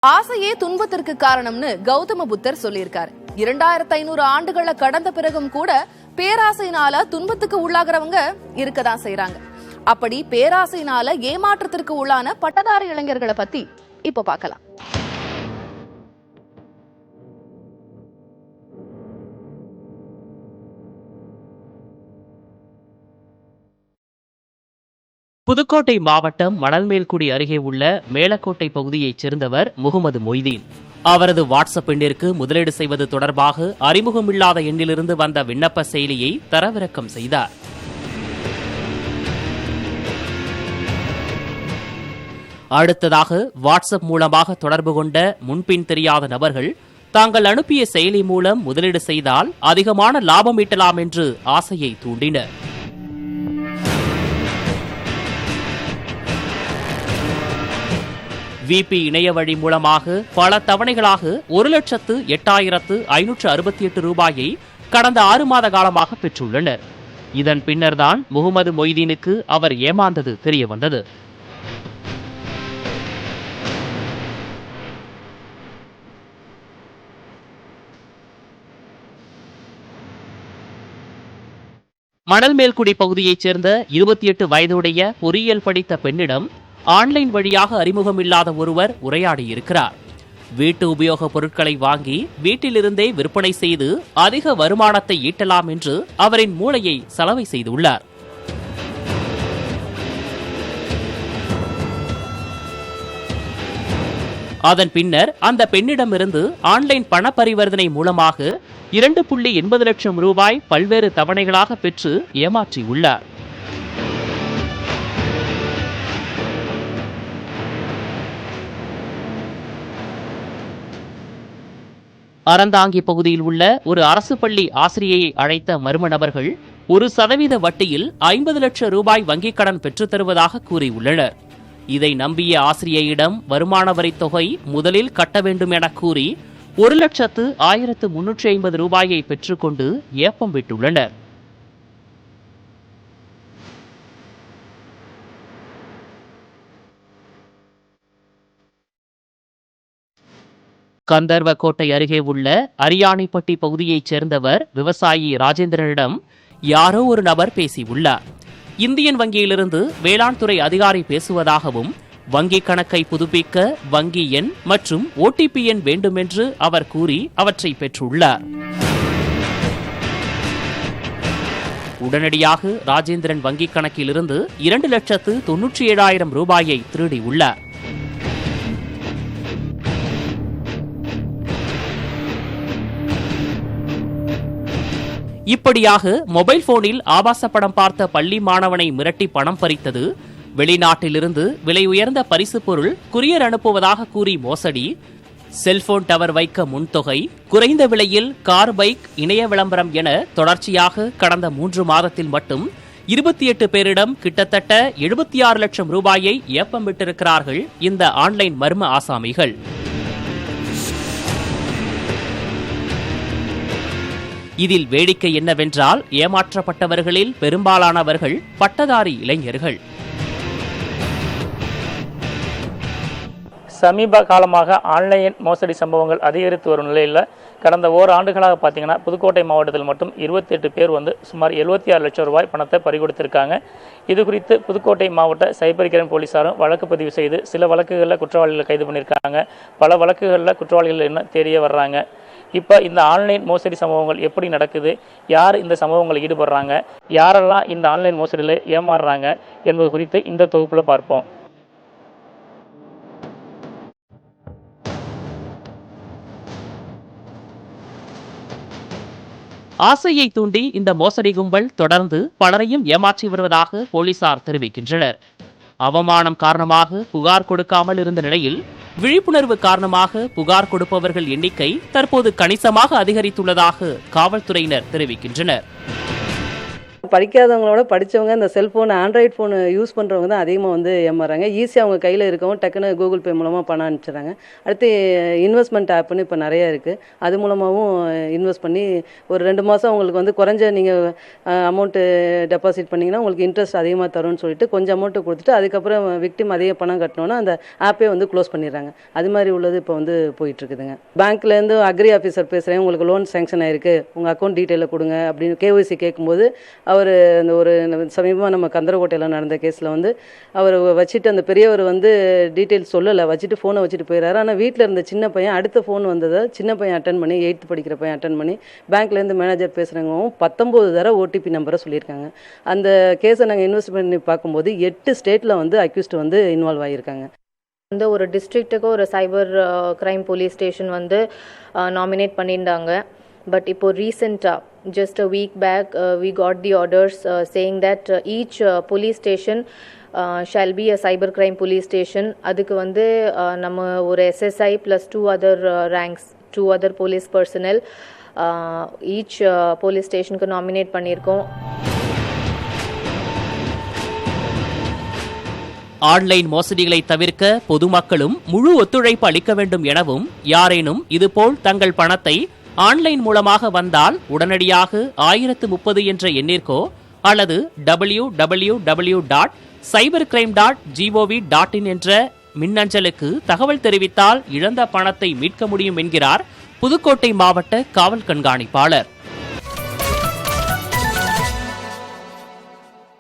ஆசையே துன்பத்திற்கு காரணம்னு கௌதம புத்தர் சொல்லியிருக்காரு. 2500 ஆண்டுகளை கடந்த பிறகும் கூட பேராசையினால துன்பத்துக்கு உள்ளாகிறவங்க இருக்கதான் செய்யறாங்க. அப்படி பேராசையினால ஏமாற்றத்திற்கு உள்ளான பட்டதாரி இளைஞர்களை பத்தி இப்ப பார்க்கலாம். புதுக்கோட்டை மாவட்டம் மணல்மேல்குடி அருகே உள்ள மேலக்கோட்டை பகுதியைச் சேர்ந்தவர் முகமது மொய்தீன். அவரது வாட்ஸ்அப் எண்ணிற்கு முதலீடு செய்வது தொடர்பாக அறிமுகமில்லாத எண்ணிலிருந்து வந்த விண்ணப்ப செயலியை தரவிறக்கம் செய்தார். அடுத்ததாக வாட்ஸ்அப் மூலமாக தொடர்பு கொண்ட முன்பின் தெரியாத நபர்கள் தாங்கள் அனுப்பிய செயலி மூலம் முதலீடு செய்தால் அதிகமான லாபம் ஈட்டலாம் என்று ஆசையை தூண்டினர். விபி இணைய வழி மூலமாக பல தவணைகளாக 1,08,568 ரூபாயை கடந்த 6 மாத காலமாக பெற்றுள்ளனர். இதன் பின்னர்தான் முகமது மொய்தீனுக்கு அவர் ஏமாந்தது தெரிய வந்தது. மணல்மேல்குடி பகுதியைச் சேர்ந்த 28 வயதுடைய பொறியியல் படித்த பெண்ணிடம் ஆன்லைன் வழியாக அறிமுகமில்லாத ஒருவர் உரையாடியிருக்கிறார். வீட்டு உபயோகப் பொருட்களை வாங்கி வீட்டிலிருந்தே விற்பனை செய்து அதிக வருமானத்தை ஈட்டலாம் என்று அவரின் மூளையை சலவை செய்துள்ளார். அதன் பின்னர் அந்த பெண்ணிடமிருந்து ஆன்லைன் பண பரிவர்த்தனை மூலமாக 2.80 லட்சம் ரூபாய் பல்வேறு தவணைகளாக பெற்று ஏமாற்றியுள்ளார். அறந்தாங்கி பகுதியில் உள்ள ஒரு அரசு பள்ளி ஆசிரியையை அழைத்த மர்ம நபர்கள் 1% வட்டியில் 50 லட்சம் ரூபாய் வங்கிக் கடன் பெற்றுத் தருவதாக கூறியுள்ளனர். இதை நம்பிய ஆசிரியையிடம் வருமான வரி தொகை முதலில் கட்ட வேண்டும் என கூறி 1,0350 ரூபாயை பெற்றுக்கொண்டு ஏப்பம் விட்டுள்ளனர். கந்தர்வக்கோட்டை அருகே உள்ள அரியாணிப்பட்டி பகுதியைச் சேர்ந்தவர் விவசாயி ராஜேந்திரனிடம் யாரோ ஒரு நபர் பேசியுள்ளார். இந்தியன் வங்கியிலிருந்து வேளாண் துறை அதிகாரி பேசுவதாகவும் வங்கிக் கணக்கை புதுப்பிக்க வங்கி எண் மற்றும் ஓடிபி எண் வேண்டும் என்று அவர் கூறி அவற்றை பெற்றுள்ளார். உடனடியாக ராஜேந்திரன் வங்கிக் கணக்கிலிருந்து 2,97,000 ரூபாயை திருடியுள்ளார். இப்படியாக மொபைல் போனில் ஆபாச படம் பார்த்த பள்ளி மாணவனை மிரட்டி பணம் பறித்தது, வெளிநாட்டிலிருந்து விலை உயர்ந்த பரிசு பொருள் குரியர் அனுப்புவதாக கூறி மோசடி, செல்போன் டவர் வைக்க முன்தொகை, குறைந்த விலையில் கார் பைக் இணைய விளம்பரம் என தொடர்ச்சியாக கடந்த 3 மாதத்தில் மட்டும் 28 பேரிடம் கிட்டத்தட்ட 76 லட்சம் ரூபாயை ஏப்பம் விட்டிருக்கிறார்கள் இந்த ஆன்லைன் மர்ம ஆசாமிகள். இதில் வேடிக்கை என்னவென்றால் ஏமாற்றப்பட்டவர்களில் பெரும்பாலானவர்கள் பட்டதாரி இளைஞர்கள். சமீப காலமாக ஆன்லைன் மோசடி சம்பவங்கள் அதிகரித்து வரும் நிலையில் கடந்த ஓராண்டுகளாக பார்த்தீங்கன்னா புதுக்கோட்டை மாவட்டத்தில் மட்டும் 28 பேர் சுமார் 76 லட்சம் ரூபாய் பணத்தை பறிகொடுத்திருக்காங்க. இது குறித்து புதுக்கோட்டை மாவட்ட சைபர் கிரைம் போலீசாரும் வழக்கு பதிவு செய்து சில வழக்குகளில் குற்றவாளிகளை கைது பண்ணியிருக்காங்க. பல வழக்குகளில் குற்றவாளிகள் என்ன தெரிய வர்றாங்க. இப்போ இந்த ஆன்லைன் மோசடி சம்பவங்கள் எப்படி நடக்குது, யார் இந்த சம்பவங்களில் ஈடுபடுறாங்க, யாரெல்லாம் இந்த ஆன்லைன் மோசடியில் ஏமாறுறாங்க என்பது குறித்து இந்த தொகுப்பில் பார்ப்போம். ஆசையை தூண்டி இந்த மோசடி கும்பல் தொடர்ந்து பலரையும் ஏமாற்றி வருவதாக போலீசார் தெரிவிக்கின்றனர். அவமானம் காரணமாக புகார் கொடுக்காமல் இருந்த நிலையில் விழிப்புணர்வு காரணமாக புகார் கொடுப்பவர்கள் எண்ணிக்கை தற்போது கணிசமாக அதிகரித்துள்ளதாக காவல்துறையினர் தெரிவிக்கின்றனர். படிக்காதவங்களோட படித்தவங்க இந்த செல்ஃபோன் ஆண்ட்ராய்ட் ஃபோன் யூஸ் பண்ணுறவங்க தான் அதிகமாக வந்து ஏமாறாங்க. ஈஸியாக அவங்க கையில் இருக்கவும் டக்குன்னு கூகுள் பே மூலமாக பணம் அனுப்பிச்சிடுறாங்க. அடுத்து இன்வெஸ்ட்மெண்ட் ஆப்னு இப்போ நிறையா இருக்குது. அது மூலமாகவும் இன்வெஸ்ட் பண்ணி ஒரு 2 மாதம் உங்களுக்கு வந்து குறைஞ்ச நீங்கள் அமௌண்ட்டு டெபாசிட் பண்ணிங்கன்னா உங்களுக்கு இன்ட்ரெஸ்ட் அதிகமாக தரும்னு சொல்லிட்டு கொஞ்சம் அமௌண்ட்டு கொடுத்துட்டு அதுக்கப்புறம் விக்டிம் அதிக பணம் கட்டினோன்னா அந்த ஆப்பே வந்து க்ளோஸ் பண்ணிடுறாங்க. அது மாதிரி உள்ளது இப்போ வந்து போயிட்டுருக்குதுங்க. பேங்க்லேருந்து அக்ரி ஆஃபீஸர் பேசுகிறேன், உங்களுக்கு லோன் சேங்ஷன் ஆயிருக்கு, உங்கள் அக்கௌண்ட் டீட்டெயிலை கொடுங்க அப்படின்னு KYC கேட்கும்போது அவர் அந்த ஒரு சமீபமாக நம்ம கந்தரக்கோட்டையில் நடந்த கேஸில் வந்து அவர் வச்சுட்டு அந்த பெரியவர் வந்து டீட்டெயில்ஸ் சொல்லலை, வச்சுட்டு ஃபோனை வச்சுட்டு போயிடறாரு. ஆனால் வீட்டில் இருந்த சின்ன பையன் அடுத்த ஃபோன் வந்ததை சின்ன பையன் அட்டன் பண்ணி 8th படிக்கிற பையன் அட்டன் பண்ணி பேங்க்லேருந்து மேனேஜர் பேசுகிறவங்களும் 19 தடவை OTP நம்பரை சொல்லியிருக்காங்க. அந்த கேஸை நாங்கள் இன்வெஸ்ட் பண்ணி பார்க்கும்போது 8 ஸ்டேட்டில் வந்து அக்யூஸ்ட் வந்து இன்வால்வ் ஆகியிருக்காங்க. வந்து ஒரு டிஸ்ட்ரிக்ட்டுக்கு ஒரு சைபர் கிரைம் போலீஸ் ஸ்டேஷன் வந்து நாமினேட் பண்ணியிருந்தாங்க. But இப்போ ரீசெண்டாக just a week back we got the orders saying that each police station shall be a cyber crime police station. அதுக்கு வந்து நம்ம ஒரு SSI plus 2 other ranks, 2 other police personnel each police stationக்கு nominate பண்ணியிருக்கோம். Online மோசடிகளை தவிர்க்க பொதுமக்களும் முழு ஒத்துழைப்பு அளிக்க வேண்டும் எனவும், யாரேனும் இதுபோல் தங்கள் பணத்தை ஆன்லைன் மூலமாக வந்தால் உடனடியாக 1030 என்ற எண்ணிற்கோ அல்லது www.cybercrime.gov.in என்ற மின்னஞ்சலுக்கு தகவல் தெரிவித்தால் இழந்த பணத்தை மீட்க முடியும் என்கிறார் புதுக்கோட்டை மாவட்ட காவல் கண்காணிப்பாளர்.